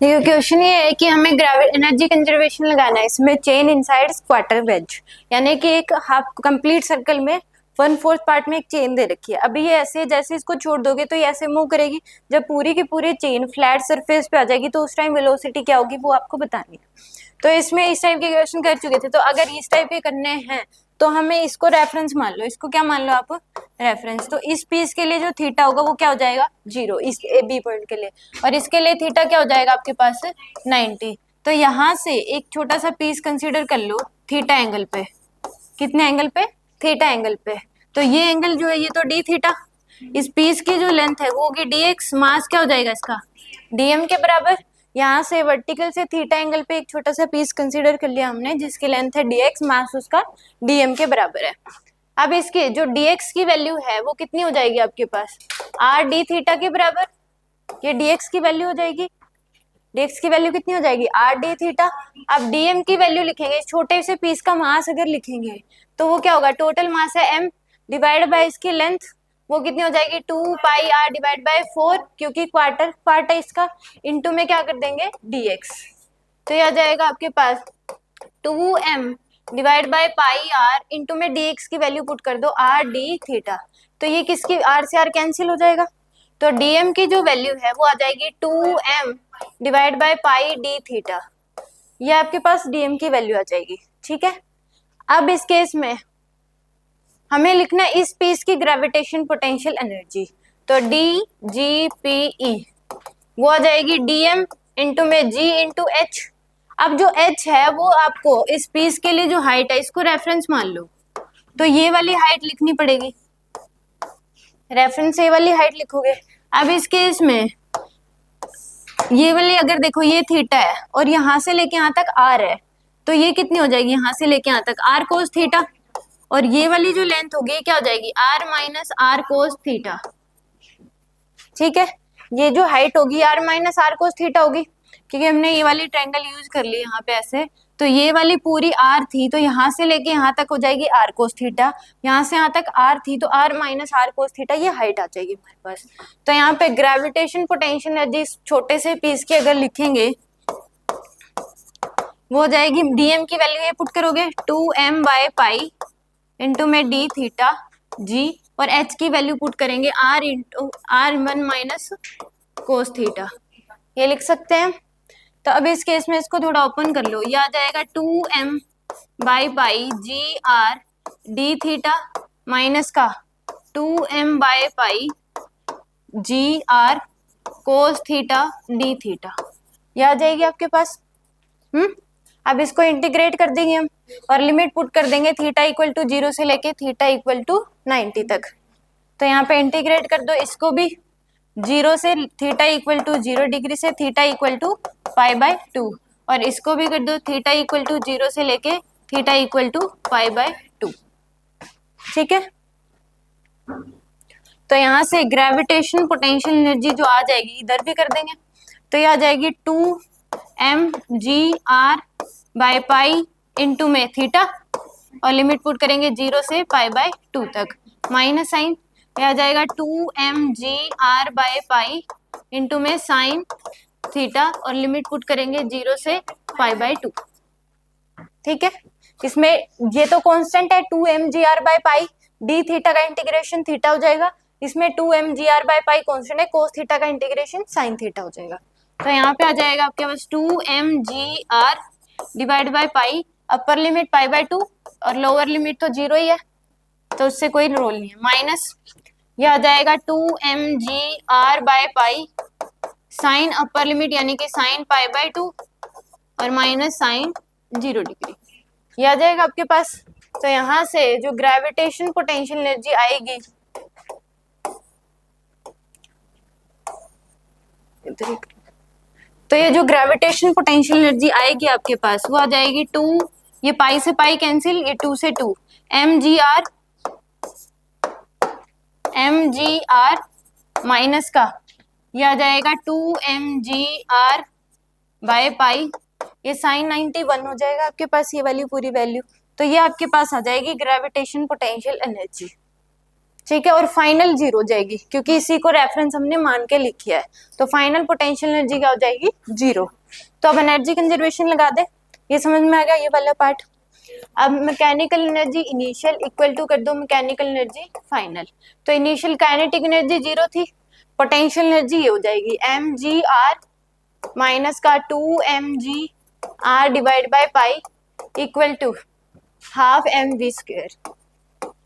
देखिए क्वेश्चन ये है कि हमें एनर्जी कंजर्वेशन लगाना है। इसमें चेन इनसाइड क्वार्टर वेज, यानी कि एक हाफ कंप्लीट सर्कल में 1/4 पार्ट में एक चेन दे रखी है। अभी ये ऐसे जैसे इसको छोड़ दोगे तो ये ऐसे मूव करेगी। जब पूरी की पूरी चेन फ्लैट सरफेस पे आ जाएगी तो उस टाइम वेलोसिटी क्या होगी वो आपको बतानी है। तो इसमें इस टाइप के क्वेश्चन कर चुके थे, तो अगर इस टाइप के करने हैं तो हमें इसको रेफरेंस मान लो। इसको क्या मान लो आप? रेफरेंस। तो इस पीस के लिए जो थीटा होगा वो क्या हो जाएगा? 0, इस ए बी पॉइंट के लिए। और इसके लिए थीटा क्या हो जाएगा आपके पास? 90। तो यहाँ से एक छोटा सा पीस कंसीडर कर लो थीटा एंगल पे। कितने एंगल पे? थीटा एंगल पे। तो ये एंगल जो है ये तो डी थीटा। इस पीस की जो लेंथ है वो होगी dx। मास क्या हो जाएगा इसका? dm के बराबर। यहाँ से वर्टिकल से थीटा एंगल पे एक छोटा सा पीस कंसीडर कर लिया हमने जिसकी लेंथ है dx, मास उसका dm के बराबर है। अब इसकी जो dx की वैल्यू है वो कितनी हो जाएगी आपके पास? r d थीटा के बराबर। ये dx की वैल्यू हो जाएगी। dx की वैल्यू कितनी हो जाएगी? r d theta. अब dm की वैल्यू लिखेंगे, छोटे से पीस का मास अगर लिखेंगे तो वो क्या होगा? टोटल मास है m डिवाइड बाय इसकी लेंथ, वो कितनी हो जाएगी? 2 पाई r डिवाइड बाय 4, क्योंकि क्वार्टर पार्ट है इसका। इनटू में क्या कर देंगे? dx। तो ये आ जाएगा आपके पास 2m divide by pi r, into में dx की वैल्यू पुट कर दो r d थीटा। तो ये किसकी? r से r कैंसिल हो जाएगा। तो dm की जो वैल्यू है वो आ जाएगी 2m divide by pi d theta. ये आपके पास dm की वैल्यू आ जाएगी। ठीक है। अब इस केस में हमें लिखना है इस पीस की ग्रेविटेशन पोटेंशियल एनर्जी। तो डी जी पी ई वो आ जाएगी dm इंटू में g इंटू एच। अब जो h है वो आपको इस पीस के लिए जो हाइट है इसको रेफरेंस मान लो, तो ये वाली हाइट लिखनी पड़ेगी। रेफरेंस ये वाली हाइट लिखोगे। अब इस केस में ये वाली अगर देखो ये थीटा है और यहाँ से लेके यहाँ तक r है, तो ये कितनी हो जाएगी? यहाँ से लेके यहाँ तक r कोस थीटा। और ये वाली जो लेंथ होगी क्या हो जाएगी? r minus r cos theta. ठीक है। ये जो हाइट होगी r minus r cos theta होगी, क्योंकि हमने ये वाली ट्रायंगल यूज कर ली यहाँ पे ऐसे। तो ये वाली पूरी r थी, तो यहाँ से लेके यहाँ तक हो जाएगी r कोस थीटा। यहाँ से यहाँ तक r थी तो r minus r cos theta, ये हाइट आ जाएगी हमारे पास। तो यहाँ पे ग्रेविटेशन पोटेंशियल एनर्जी इस छोटे से पीस की अगर लिखेंगे वो हो जाएगी dm की वैल्यू ये पुट करोगे 2m बाय पाई इंटू में d थीटा g, और h की वैल्यू पुट करेंगे r into r1 minus cos theta. ये लिख सकते हैं। तो अब इस केस में इसको थोड़ा ओपन कर लो। ये आ जाएगा 2m by pi g r d theta minus का 2m by pi g r cos theta d theta. ये आ जाएगी आपके पास। अब इसको इंटीग्रेट कर देंगे हम और लिमिट पुट कर देंगे थीटा इक्वल टू 0 से लेके थीटा इक्वल टू 90 तक। तो यहाँ पे इंटीग्रेट कर दो इसको भी 0 से थीटा इक्वल टू 0 डिग्री से theta equal to pi by 2, और इसको भी कर दो थीटा इक्वल टू 0 से लेके theta equal to pi by 2। ठीक है। तो यहाँ से ग्रेविटेशन पोटेंशियल एनर्जी जो आ जाएगी इधर भी कर देंगे, तो ये आ जाएगी 2mgr बाय पाई इंटू में थीटा, और लिमिट पुट करेंगे 0 से पाई बाय 2 तक, माइनस साइन। ये आ जाएगा 2mgr बाय पाई इंटू में साइन थीटा, और लिमिट पुट करेंगे 0 से पाई बाय 2। ठीक है। इसमें ये तो कांस्टेंट है 2mgr by pi, D theta का इंटीग्रेशन थीटा हो जाएगा। इसमें 2mgr बाय पाई कांस्टेंट है, कोस थीटा का इंटीग्रेशन साइन थीटा हो जाएगा। तो यहाँ पे आ जाएगा आपके पास 2mgr divide by pi, upper limit pi by 2 और लोअर लिमिट तो 0 ही है, तो उससे कोई रोल नहीं है, माइनस। यह आ जाएगा 2mgr by pi sine upper limit यानी कि साइन पाई बाय 2 और माइनस साइन 0 डिग्री। ये आ जाएगा आपके पास। तो यहाँ से जो ग्रेविटेशन पोटेंशियल एनर्जी आएगी तो ये जो ग्रेविटेशन पोटेंशियल एनर्जी आएगी आपके पास वो आ जाएगी 2, ये पाई से पाई कैंसिल, ये 2 से 2 mgr माइनस का ये आ जाएगा 2mgr बाय पाई, ये साइन 91 हो जाएगा आपके पास, ये वाली पूरी वैल्यू। तो ये आपके पास आ जाएगी ग्रेविटेशन पोटेंशियल एनर्जी। ठीक है, और फाइनल जीरो हो जाएगी क्योंकि इसी को रेफरेंस हमने मान के लिखी है, तो फाइनल पोटेंशियल एनर्जी क्या हो जाएगी, जीरो। तो अब एनर्जी कंजर्वेशन लगा दे, ये समझ में आ गया ये वाला पार्ट। अब mechanical energy initial equal to कर दो मैकेनिकल एनर्जी फाइनल। तो इनिशियल काइनेटिक एनर्जी जीरो थी, पोटेंशियल एनर्जी ये हो जाएगी एम जी आर माइनस का 2 mg r divide by pi equal to half mv²।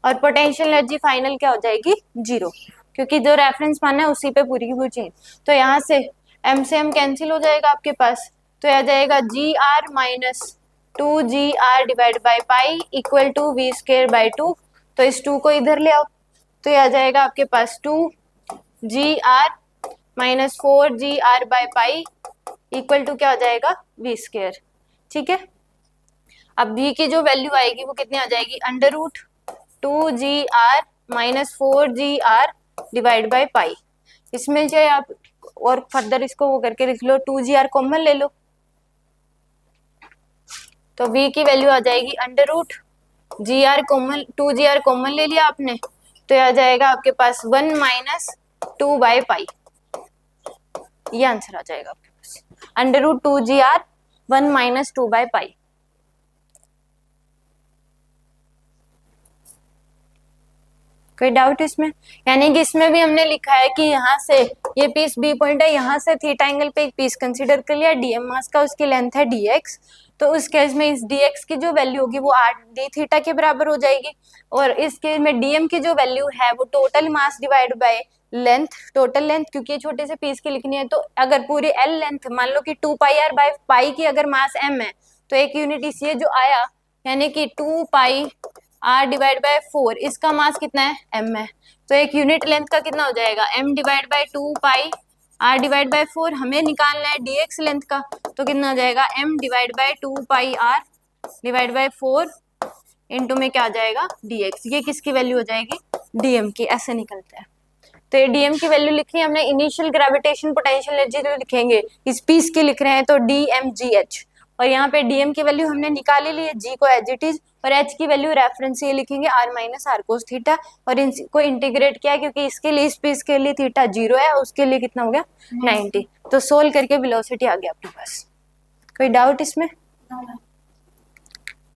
और पोटेंशियल एनर्जी फाइनल क्या हो जाएगी, जीरो, क्योंकि जो रेफरेंस माना है उसी पे पूरी की पूरी चेंज। तो यहाँ से m से m कैंसिल हो जाएगा आपके पास, तो आ जाएगा gr minus 2gr divide by pi equal to v²/2। तो इस 2 को इधर ले आओ, तो आ जाएगा आपके पास 2gr minus 4gr by pi equal to क्या हो जाएगा, v²। ठीक है, अब v की जो वैल्यू आएगी वो कितनी आ जाएगी, under root 2gr minus 4gr divide by pi. इसमें जो आप और फर्दर इसको वो करके लिख लो, 2gr कॉमन ले लो, तो v की वैल्यू आ जाएगी under root gr common, 2gr common ले लिया आपने, तो आ जाएगा आपके पास 1 माइनस 2/पाई। ये आंसर आ जाएगा आपके पास, अंडर रूट 2gr 1 माइनस 2/पाई। कोई डाउट इसमें? यानी कि इसमें भी हमने लिखा है कि यहाँ से ये पीस बी पॉइंट है, यहाँ से थीटा एंगल पे एक पीस कंसीडर कर लिया, डीएम मास का, उसकी लेंथ है dx। तो उस केस में इस dx की जो वैल्यू होगी वो r d थीटा के बराबर हो जाएगी, और इस केस में dm की जो वैल्यू है वो total mass divide by length, total length, क्योंकि ये छोटे से पीस की लिखनी है। तो अगर पूरी l लेंथ मान लो कि 2πr बाय पाई की अगर मास m है, तो एक यूनिट इसी जो आया, यानी कि 2πr डिवाइड बाय 4, इसका मास कितना है, m है। तो एक यूनिट लेंथ का कितना हो जाएगा, m divide by 2πr divide by 4। हमें निकालना है dx लेंथ का, तो कितना हो जाएगा, m divide by 2πr divide by 4 into में क्या आ जाएगा, dx। ये किसकी वैल्यू हो जाएगी, dm की, ऐसे निकलता है। तो ये dm की वैल्यू लिखी हमने, इनिशियल ग्रेविटेशन पोटेंशियल एनर्जी जो लिखेंगे इस पीस की लिख रहे हैं, तो dmgh, और यहाँ पे dm की वैल्यू हमने निकाली ली है, g को एज इट इज, और h की वैल्यू रेफरेंस ये लिखेंगे r minus r cos theta, और इनको इंटीग्रेट किया क्योंकि इसके लिए, इस पीस के लिए थीटा 0 है, उसके लिए कितना हो गया 90। तो सोल्व करके वेलोसिटी आ गया आपके पास। कोई डाउट इसमें?